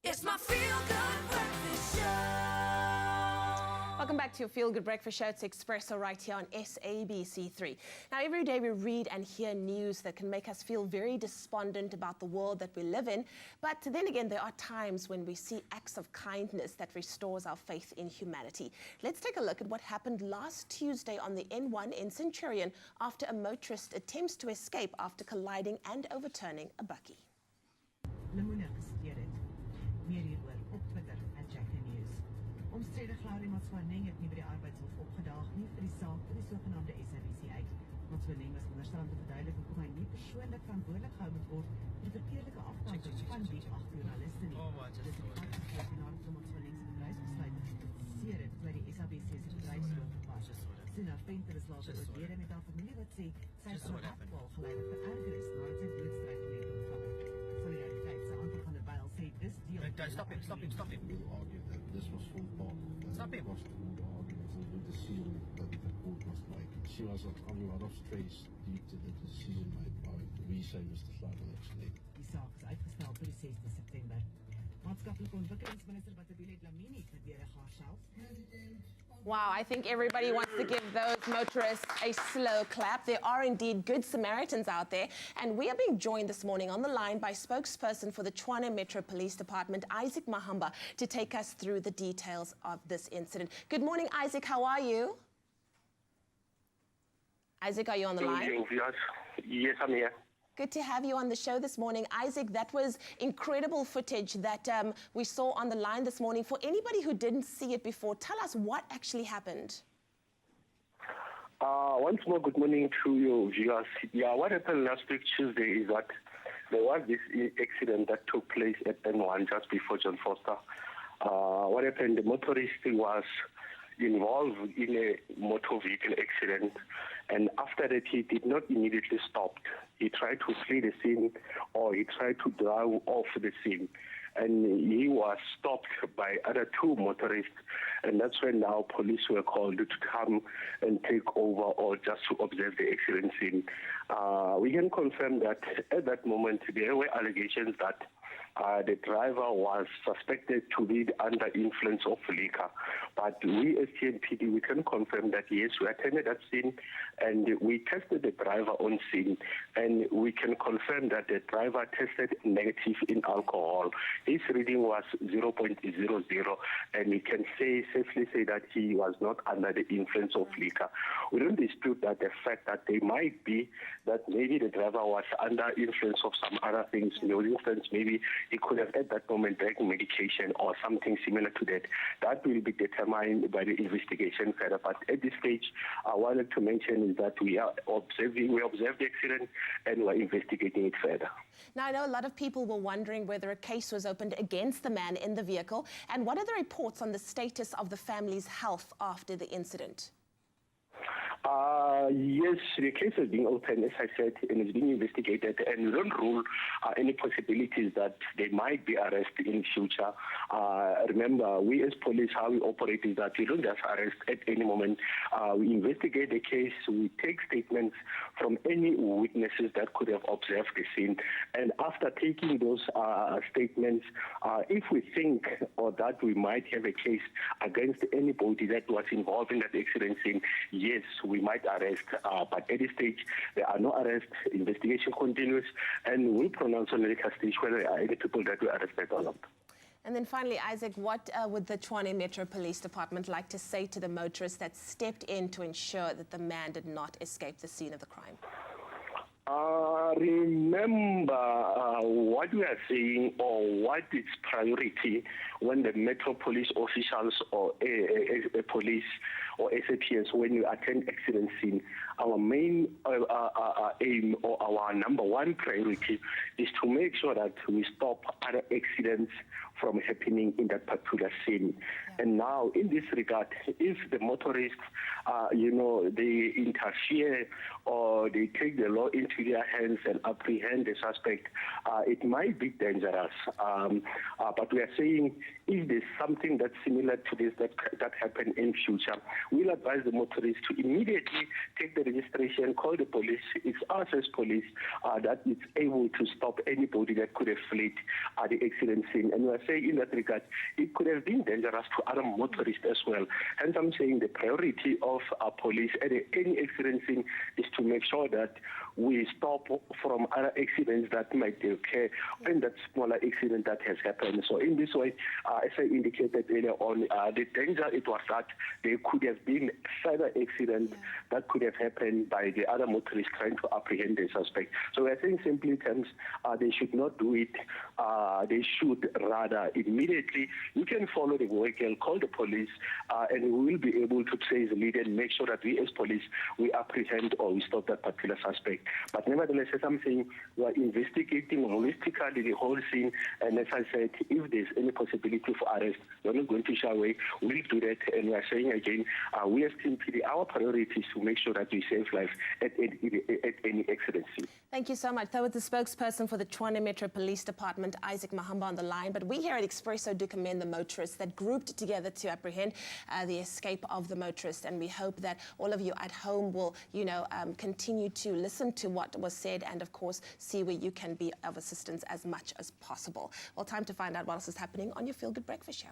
It's my feel-good breakfast show. Welcome back to your Feel Good Breakfast Show. It's Expresso right here on SABC3. Now, every day we read and hear news that can make us feel very despondent about the world that we live in. But then again, there are times when we see acts of kindness that restores our faith in humanity. Let's take a look at what happened last Tuesday on the N1 in Centurion after a motorist attempts to escape after colliding and overturning a bakkie. Meer hieroor op Twitter @JackTheNews. Omstrede Glory Tshwane het nie by die arbeidshof opgedaag nie vir die saak vir die sogenaamde SABC8. Tshwane was onderstaan te verduidelik hoekom hy nie persoonlik verantwoordelik gehou moet word vir die verkeerdelike afdanking van die 8 joernaliste nie. Dit is die naam van Tshwane se bedryfsbesluit gekritiseer het by die SABC se bedryfshoof gepas. Sina Venter is later oorlede met haar familie wat sê sy het 'n hartval gelei wat vererger is nadat sy doodstryd geleef het. Solidariteit se aantal van der Byl sê dis deel. Stop him. We'll argue that this was full part of the cost of all the arguments and the decision that the court must make. She was under a lot of stress due to the decision made by we say Mr. Slater actually. Die saak is uitgestel vir die 6de September. Maatskaplike ontwikkelingsminister Batabile Dlamini verdedig haarself. Wow, I think everybody wants to give those motorists a slow clap. There are indeed Good Samaritans out there. And we are being joined this morning on the line by spokesperson for the Tshwane Metro Police Department, Mahamba, to take us through the details of this incident. Good morning, Isaac. How are you? Isaac, are you on the line? Yes, I'm here. Good to have you on the show this morning. Isaac, that was incredible footage that we saw on the line this morning. For anybody who didn't see it before, tell us what actually happened. Once more, good morning to you viewers. Yeah, what happened last week Tuesday is that there was this accident that took place at N1 just before John Foster. What happened, the motorist was involved in a motor vehicle accident, and after that he did not immediately stop. He tried to flee the scene, or he tried to drive off the scene, and he was stopped by other two motorists, and that's when now police were called to come and take over or just to observe the accident scene. We can confirm that at that moment there were allegations that the driver was suspected to be under influence of liquor. But we as TNPD, we can confirm that yes, we attended that scene and we tested the driver on scene, and we can confirm that the driver tested negative in alcohol. His reading was 0.00, and we can safely say that he was not under the influence of liquor. We don't dispute that the fact that they might be, that maybe the driver was under influence of some other things. For instance, maybe he could have at that moment taken medication or something similar to that. That will be determined by the investigation further. But at this stage, I wanted to mention is that we observed the accident and we're investigating it further. Now, I know a lot of people were wondering whether a case was opened against the man in the vehicle. And what are the reports on the status of the family's health after the incident? Yes, the case is being opened, as I said, and is being investigated, and we don't rule any possibilities that they might be arrested in future. Remember, we as police, how we operate is that we don't just arrest at any moment. We investigate the case, we take statements from any witnesses that could have observed the scene, and after taking those statements, if we think or that we might have a case against anybody that was involved in that accident scene, yes, we might arrest, but at this stage, there are no arrests. Investigation continues, and we'll pronounce on the later stage whether there are any people that were arrested or not. And then finally, Isaac, what would the Tshwane Metro Police Department like to say to the motorists that stepped in to ensure that the man did not escape the scene of the crime? Remember what we are saying, or what is priority when the Metro Police officials or a police or SAPS, when you attend accident scene, our main aim or our number one priority is to make sure that we stop other accidents from happening in that particular scene. Yeah. And now, in this regard, if the motorists, they interfere or they take the law into into their hands and apprehend the suspect, it might be dangerous. But we are saying if there's something that's similar to this that happened in future, we'll advise the motorists to immediately take the registration, call the police. It's us as police that is able to stop anybody that could have fled the accident scene. And we are saying in that regard, it could have been dangerous to other motorists as well. Hence, I'm saying the priority of our police at any accident scene is to make sure that we stop from other accidents that might occur in that smaller accident that has happened. So in this way, as I indicated earlier on, the danger it was that there could have been further accidents that could have happened by the other motorists trying to apprehend the suspect. So we're saying simply in terms, they should not do it. They should rather immediately, you can follow the vehicle, call the police, and we will be able to trace the lead and make sure that we as police, we apprehend or we stop that particular suspect. But nevertheless, as I'm saying, we are investigating holistically the whole scene, and as I said, if there's any possibility for arrest, we're not going to shy away. We'll do that, and we are saying again, we as Team PD, our priority is to make sure that we save lives at any accident scene. Thank you so much. That was the spokesperson for the Tshwane Metro Police Department, Mahamba, on the line. But we here at Expresso do commend the motorists that grouped together to apprehend the escape of the motorist, and we hope that all of you at home will, continue to listen to what was said and, of course, see where you can be of assistance as much as possible. Well, time to find out what else is happening on your Feel Good Breakfast Show.